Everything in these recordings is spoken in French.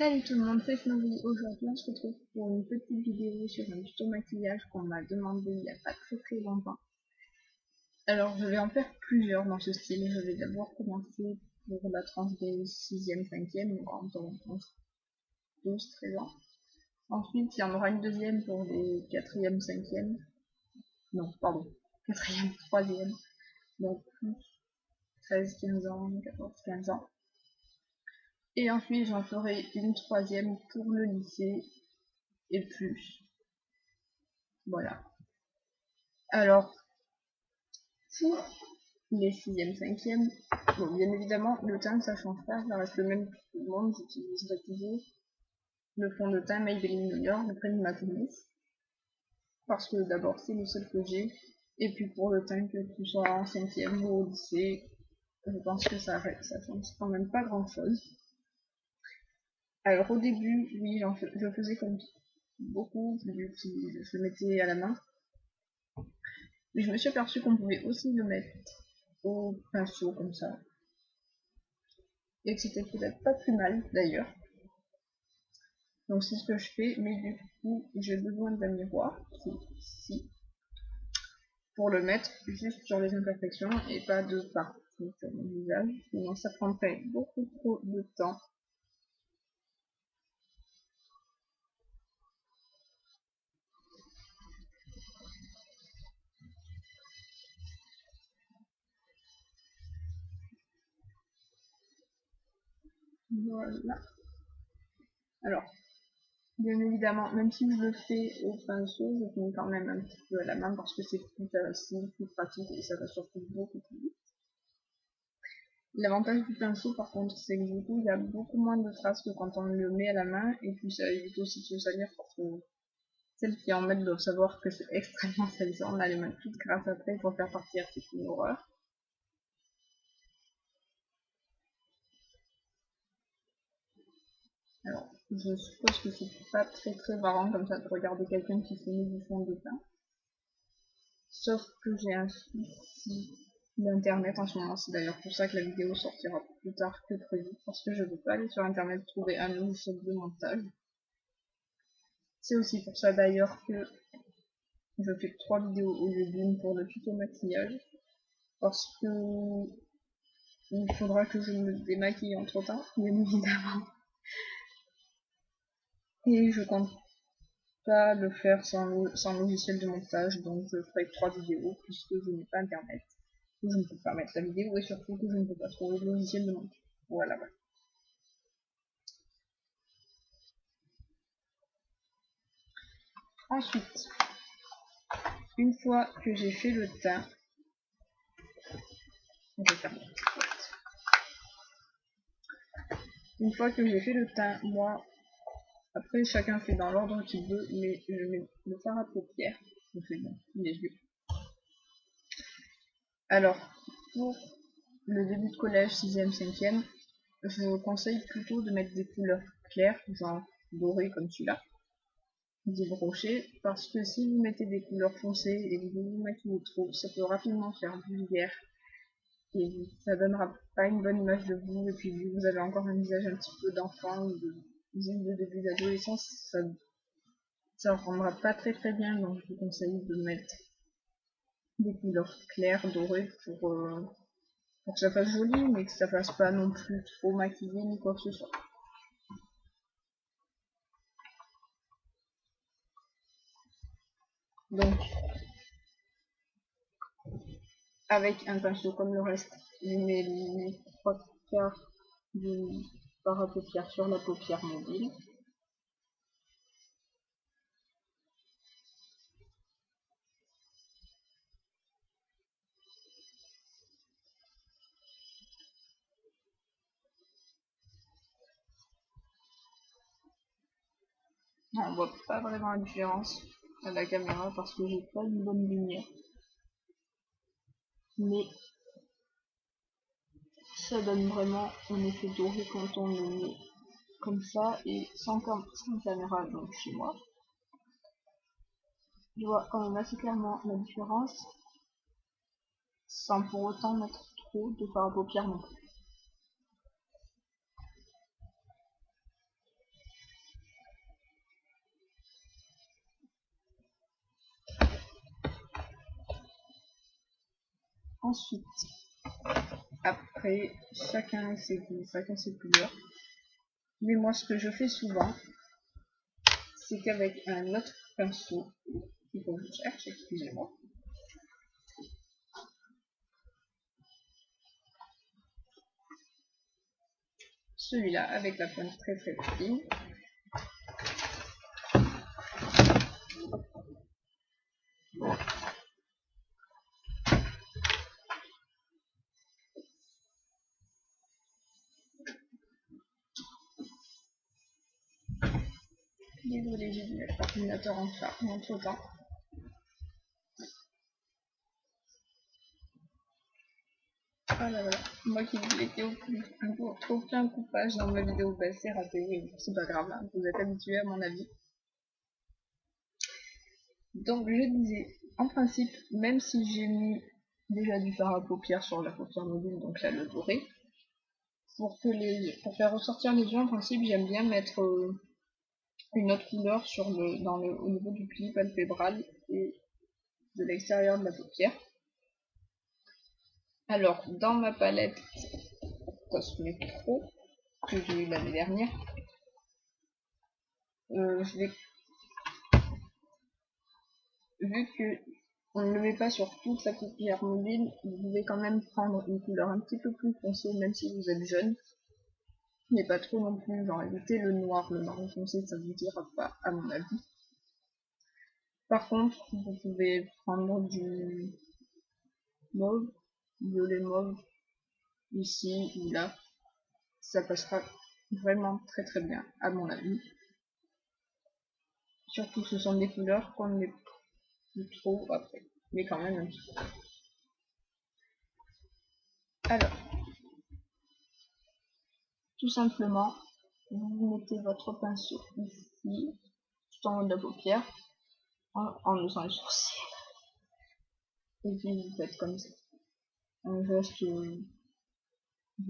Salut tout le monde, c'est Snowy. Aujourd'hui, on se retrouve pour une petite vidéo sur un tuto maquillage qu'on m'a demandé il n'y a pas très longtemps. Alors, je vais en faire plusieurs dans ce style. Je vais d'abord commencer pour la tranche des 6e, 5e, environ 12-13 ans. Ensuite, il y en aura une deuxième pour les 4e, 5e. Non, pardon, 4e, 3e. Donc, plus 13, 15 ans, 14, 15 ans. Et ensuite, j'en ferai une troisième pour le lycée et plus. Voilà. Alors, pour les 6e, 5e, bon, bien évidemment, le teint, ça change pas, ça reste le même pour tout le monde. J'utiliserai toujours le fond de teint Maybelline New York, le Cream Matte Mousse, parce que d'abord, c'est le seul que j'ai. Et puis pour le teint, que tu sois en 5e ou au lycée, je pense que ça change quand même pas grand chose. Alors au début, oui, je faisais comme beaucoup, je le mettais à la main. Mais je me suis aperçu qu'on pouvait aussi le mettre au pinceau comme ça. Et que c'était peut-être pas plus mal d'ailleurs. Donc c'est ce que je fais, mais du coup j'ai besoin d'un miroir, ici, pour le mettre juste sur les imperfections et pas de partout sur mon visage. Sinon ça prendrait beaucoup trop de temps. Voilà. Alors, bien évidemment, même si je le fais au pinceau, je finis quand même un petit peu à la main parce que c'est plus facile, plus pratique et ça va surtout beaucoup plus vite. L'avantage du pinceau par contre, c'est que du coup il y a beaucoup moins de traces que quand on le met à la main, et puis ça évite aussi de se salir parce que celles qui en mettent doivent savoir que c'est extrêmement salissant. On a les mains toutes grasses après pour faire partir, c'est une horreur. Alors, je suppose que c'est pas très marrant comme ça de regarder quelqu'un qui se met du fond de teint. Sauf que j'ai un souci d'internet en ce moment, c'est d'ailleurs pour ça que la vidéo sortira plus tard que prévu, parce que je veux pas aller sur internet trouver un logiciel de montage. C'est aussi pour ça d'ailleurs que je fais 3 vidéos au lieu d'une pour le tuto maquillage, parce que il faudra que je me démaquille entre temps, bien évidemment. Et je compte pas le faire sans logiciel de montage, donc je ferai 3 vidéos puisque je n'ai pas internet. Je ne peux pas mettre la vidéo et surtout que je ne peux pas trouver le logiciel de montage. Voilà. Ensuite, une fois que j'ai fait le teint, je ferme. Une fois que j'ai fait le teint, moi, après chacun fait dans l'ordre qu'il veut, mais je mets le fard à paupières. Je fais bon, les yeux. Alors, pour le début de collège, 6e, 5e, je conseille plutôt de mettre des couleurs claires, genre doré comme celui-là, des brochets, parce que si vous mettez des couleurs foncées et que vous vous maquillez trop, ça peut rapidement faire vulgaire et ça donnera pas une bonne image de vous. Et puis vous avez encore un visage un petit peu d'enfant ou de début d'adolescence, ça rendra pas très bien, donc je vous conseille de mettre des couleurs claires, dorées pour que ça fasse joli, mais que ça fasse pas non plus trop maquillé ni quoi que ce soit. Donc, avec un pinceau comme le reste, je mets les 3/4 du fard à paupières sur la paupière mobile. On voit pas vraiment la différence à la caméra parce que j'ai pas une bonne lumière. Mais ça donne vraiment un effet doré quand on le met comme ça et sans caméra, donc chez moi. Je vois quand même assez clairement la différence sans pour autant mettre trop de fard à paupières non plus. Ensuite, après, chacun ses goûts, chacun ses couleurs. Mais moi, ce que je fais souvent, c'est qu'avec un autre pinceau, il faut que je cherche, excusez-moi. Celui-là, avec la pointe très très fine. Désolée, j'ai mis l'ordinateur en charge entre temps. Voilà, voilà. Moi qui voulais aucun coupage dans ma vidéo, bah c'est raté, oui, c'est pas grave, hein, vous êtes habitués à mon avis. Donc je disais, en principe, même si j'ai mis déjà du fard à paupières sur la paupière mobile, donc là le doré, pour faire ressortir les yeux, en principe, j'aime bien mettre une autre couleur au niveau du pli palpébral et de l'extérieur de la paupière. Alors, dans ma palette Cosme Pro, que j'ai eu l'année dernière, vu que on ne le met pas sur toute la paupière mobile, vous pouvez quand même prendre une couleur un petit peu plus foncée, même si vous êtes jeune, mais pas trop non plus, genre évitez le marron foncé, ça vous dira pas, à mon avis. Par contre, vous pouvez prendre du mauve, violet mauve, ici ou là, ça passera vraiment très très bien, à mon avis. Surtout que ce sont des couleurs qu'on ne met plus trop après, mais quand même un petit peu. Alors, tout simplement, vous mettez votre pinceau ici, tout en haut de la paupière, en usant le sourcil. Et puis vous faites comme ça. Un geste, je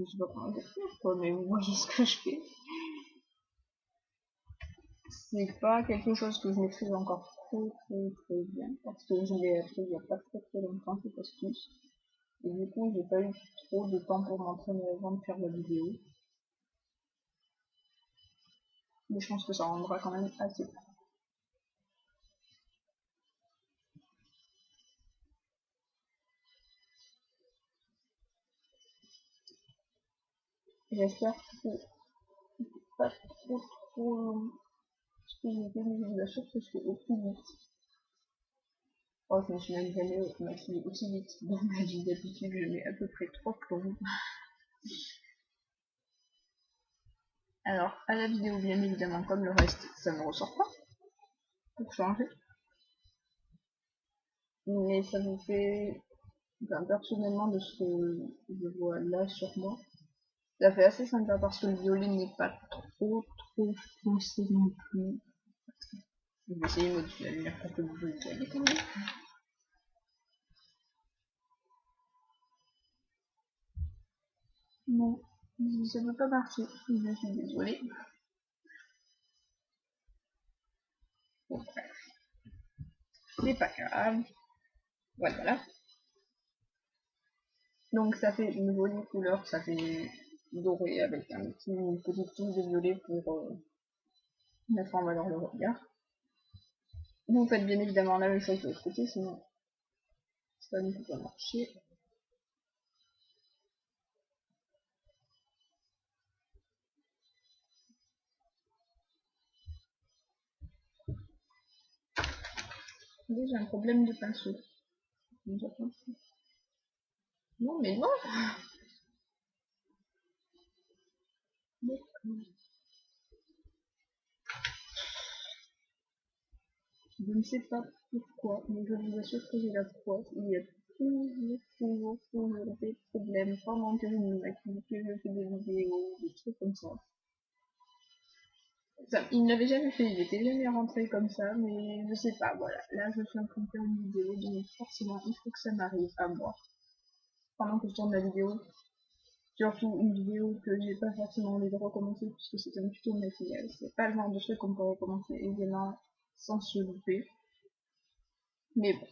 sais pas comment dire quoi, mais vous voyez ce que je fais. C'est pas quelque chose que je maîtrise encore très bien, parce que je l'ai appris il y a pas très longtemps cette astuce. Et du coup, j'ai pas eu trop de temps pour m'entraîner avant de faire la vidéo. Mais je pense que ça rendra quand même assez. J'espère que c'est pas trop long. Parce que j'ai fait mes assure que je fais au plus vite. Oh, je me suis même jamais maquillée aussi vite dans ma vie d'habitude, je mets à peu près 3 plombs. Alors, à la vidéo, bien évidemment, comme le reste, ça ne ressort pas, pour changer. Mais ça vous fait, enfin, personnellement, de ce que je vois là sur moi, ça fait assez sympa parce que le violet n'est pas trop foncé non plus. Je vais essayer de modifier la lumière pour que vous le voyez quand même. Non, ça ne peut pas marcher, je suis désolée. Bon, bref. C'est pas grave. Voilà. Donc ça fait une jolie couleur, ça fait doré avec une petite touche de violet pour mettre en valeur le regard. Vous faites bien évidemment la même chose de l'autre côté, sinon ça ne peut pas marcher. J'ai un problème de pinceau. Non mais non. Je ne sais pas pourquoi, mais je vous assure que j'ai la poisse. Il y a toujours des problèmes pendant que je me maquille, que je fais des vidéos, des trucs comme ça. Il ne l'avait jamais fait, il était jamais rentré comme ça, mais je sais pas, voilà. Là, je suis en train de faire une vidéo, donc forcément, il faut que ça m'arrive à moi. Pendant que je tourne la vidéo, surtout une vidéo que j'ai pas forcément envie de recommencer, puisque c'est un tuto maquillage. C'est pas le genre de truc qu'on peut recommencer aisément sans se louper. Mais bon.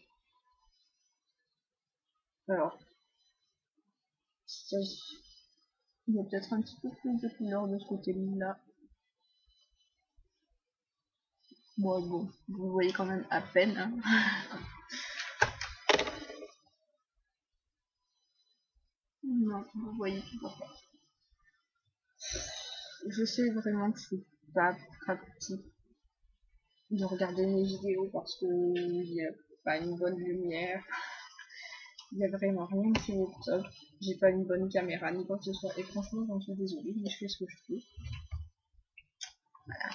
Alors, Il y a peut-être un petit peu plus de couleur de ce côté-là. Bon, vous voyez quand même à peine. Hein. Non, vous voyez toujours pas. Je sais vraiment que c'est pas pratique de regarder mes vidéos parce que il n'y a pas une bonne lumière. Il n'y a vraiment rien qui est top. J'ai pas une bonne caméra ni quoi que ce soit. Et franchement, j'en suis désolée, mais je fais ce que je peux. Voilà.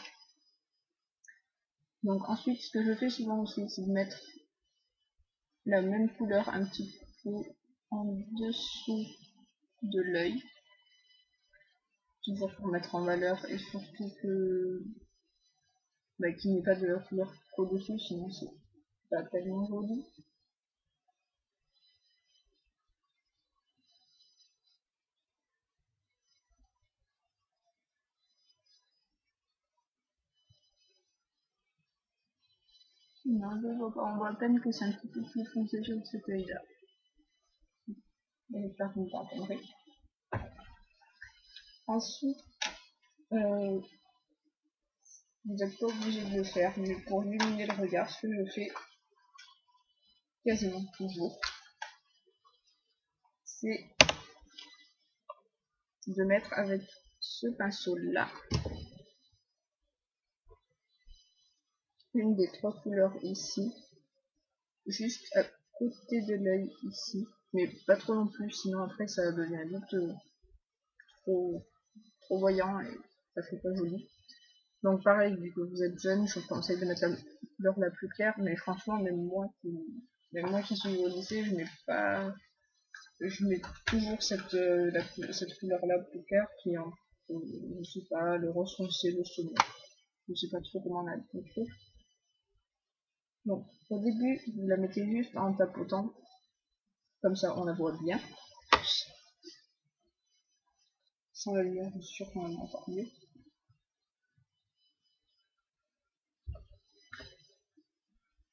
Donc ensuite, ce que je fais souvent aussi, c'est de mettre la même couleur un petit peu en dessous de l'œil. Toujours pour mettre en valeur et surtout que qu'il n'y ait pas de la couleur au-dessus, sinon c'est pas tellement joli. Non, je vois pas, on voit à peine que c'est un petit peu plus foncé sur cet œil-là. J'espère que vous m'entendrez. Ensuite, vous n'êtes pas obligé de le faire, mais pour illuminer le regard, ce que je fais quasiment toujours, c'est de mettre avec ce pinceau-là une des trois couleurs ici, juste à côté de l'œil ici, mais pas trop non plus, sinon après ça devient vite trop voyant et ça fait pas joli. Donc pareil, vu que vous êtes jeune, je vous conseille de mettre la couleur la plus claire, mais franchement, même moi qui suis au lycée, je mets toujours cette couleur-là plus claire qui en, je sais pas, le rose foncé, le saumon. Je sais pas trop comment la décrire. Donc, au début, vous la mettez juste en tapotant, comme ça on la voit bien. Sans la lumière, je suis sûre qu'on en entend mieux.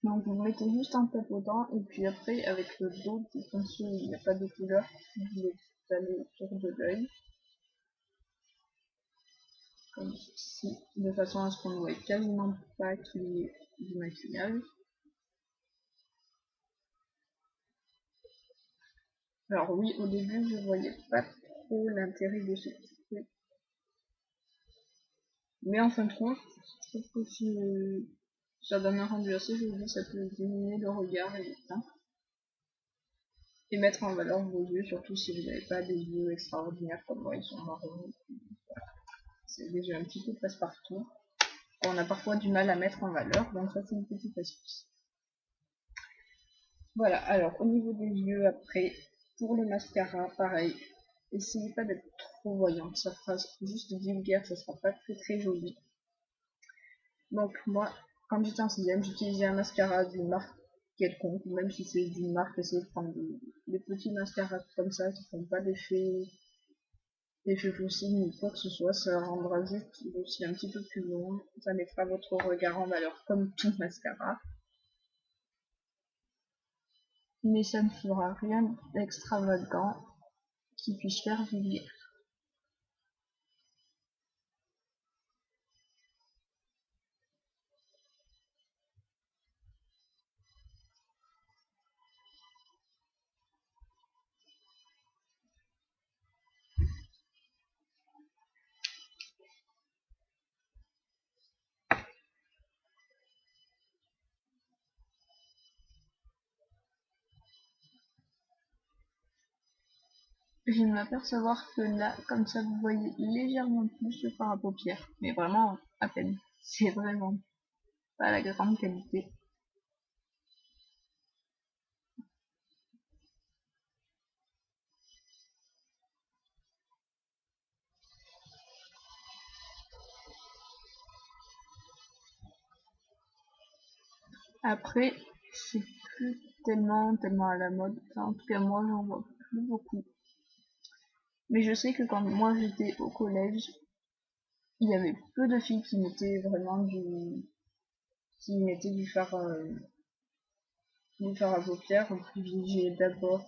Donc vous mettez juste en tapotant et puis après avec le dos du pinceau où il n'y a pas de couleur, vous l'étalez autour de l'œil. Comme ceci, de façon à ce qu'on ne voit quasiment pas qu'il y ait du maquillage. Alors oui, au début je voyais pas trop l'intérêt de ce truc. Mais en fin de compte, je trouve que si ça donne un rendu assez joli, ça peut diminuer le regard et le teint. Et mettre en valeur vos yeux, surtout si vous n'avez pas des yeux extraordinaires comme moi, ils sont marrons. C'est déjà un petit peu passe-partout. On a parfois du mal à mettre en valeur, donc ça c'est une petite astuce. Voilà, alors au niveau des yeux après, pour le mascara, pareil, essayez pas d'être trop voyante, ça fera juste vulgaire, ça sera pas très joli. Donc moi, quand j'étais en 6ème, j'utilisais un mascara d'une marque quelconque, même si c'est d'une marque, essayez de prendre des petits mascaras comme ça qui font pas d'effet possible ni quoi que ce soit, ça rendra juste aussi un petit peu plus long, ça mettra votre regard en valeur comme tout mascara. Mais ça ne fera rien d'extravagant qui puisse faire vulgaire. Je viens de m'apercevoir que là, comme ça, vous voyez légèrement plus le fard à paupières, mais vraiment à peine. C'est vraiment pas la grande qualité. Après, c'est plus tellement à la mode. Enfin, en tout cas, moi, j'en vois plus beaucoup. Mais je sais que quand moi j'étais au collège, il y avait peu de filles qui mettaient vraiment du fard, à paupières. J'ai d'abord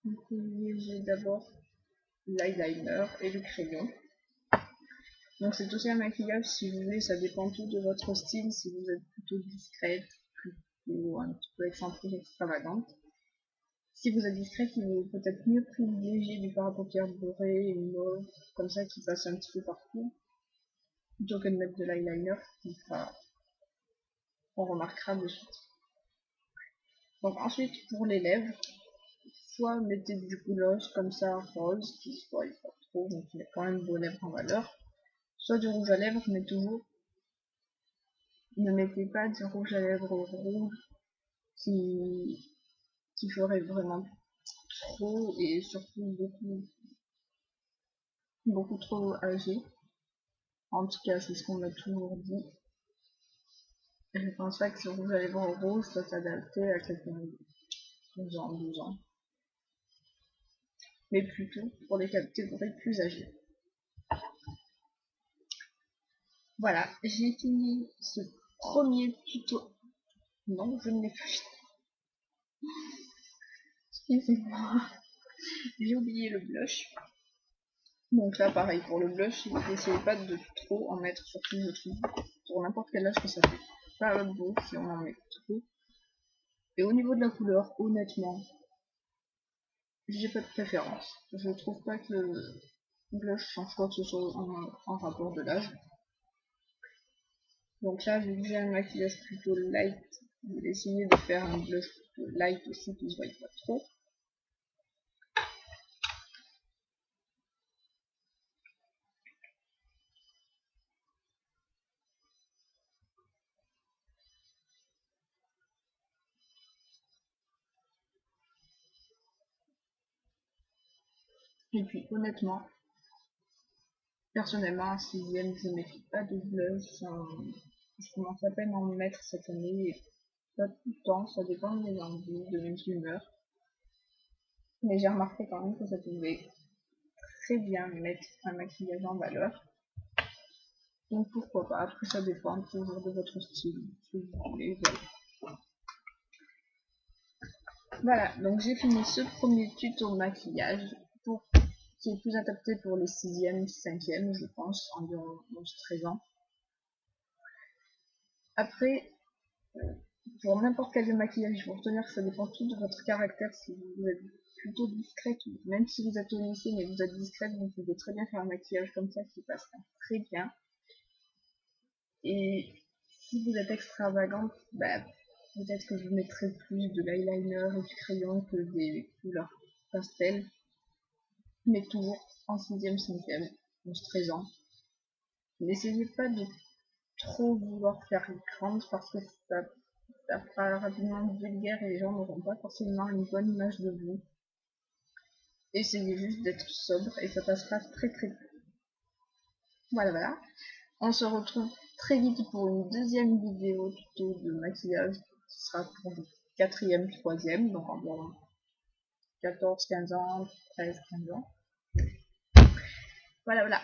vous privilégiez d'abord l'eyeliner et le crayon. Donc c'est aussi un maquillage, si vous voulez, ça dépend tout de votre style, si vous êtes plutôt discrète, plutôt un petit peu excentrique, extravagante. Si vous êtes discrète, il vaut peut-être mieux privilégier du fard à paupières doré et mauve, comme ça qui passe un petit peu partout, plutôt que de mettre de l'eyeliner, qui sera, on remarquera de suite. Donc ensuite, pour les lèvres, soit mettez du blush comme ça, rose, qui se voit pas trop, donc qui met quand même vos lèvres en valeur, soit du rouge à lèvres, mais toujours, ne mettez pas du rouge à lèvres rouge qui ferait vraiment trop et surtout beaucoup trop âgé. En tout cas, c'est ce qu'on m'a toujours dit. Je pense pas que ce rouge à lèvres rouge soit adapté à quelqu'un de 11 ans, 12 ans. Mais plutôt pour les catégories plus âgées. Voilà, j'ai fini ce premier tuto. Non, je ne l'ai pas fini. Excusez-moi. J'ai oublié le blush. Donc là, pareil, pour le blush, n'essayez pas de trop en mettre, surtout je trouve, pour n'importe quel âge que ça fait pas beau si on en met trop. Et au niveau de la couleur, honnêtement, j'ai pas de préférence. Je trouve pas que le blush change quoi que ce soit en rapport de l'âge. Donc là, vu que j'ai un maquillage plutôt light, je vais essayer de faire un blush plutôt light aussi, qui se voit pas trop. Et puis honnêtement, personnellement, en 6ème, je ne méfie pas de blush. Je commence à peine à en mettre cette année, et pas tout le temps, ça dépend de mes envies, de mes humeurs. Mais j'ai remarqué quand même que ça pouvait très bien mettre un maquillage en valeur. Donc pourquoi pas, après ça dépend toujours de votre style, si vous voulez, voilà. Voilà, donc j'ai fini ce premier tuto maquillage qui est plus adapté pour les 6e, 5e, je pense, environ 11-13 ans. Après, pour n'importe quel maquillage, il faut retenir que ça dépend tout de votre caractère. Si vous êtes plutôt discrète, même si vous êtes au lycée mais vous êtes discrète, vous pouvez très bien faire un maquillage comme ça qui passera très bien. Et si vous êtes extravagante, bah, peut-être que vous mettrez plus de l'eyeliner et du crayon que des couleurs pastel. Mais toujours en 6e, 5e, 11-13 ans. N'essayez pas de trop vouloir faire grande parce que ça fera rapidement vulgaire et les gens n'auront pas forcément une bonne image de vous. Essayez juste d'être sobre et ça passera très très bien. Voilà, voilà. On se retrouve très vite pour une deuxième vidéo tuto de maquillage qui sera pour le 4e, 3e, donc environ 14, 15 ans, 13, 15 ans. Voilà, voilà.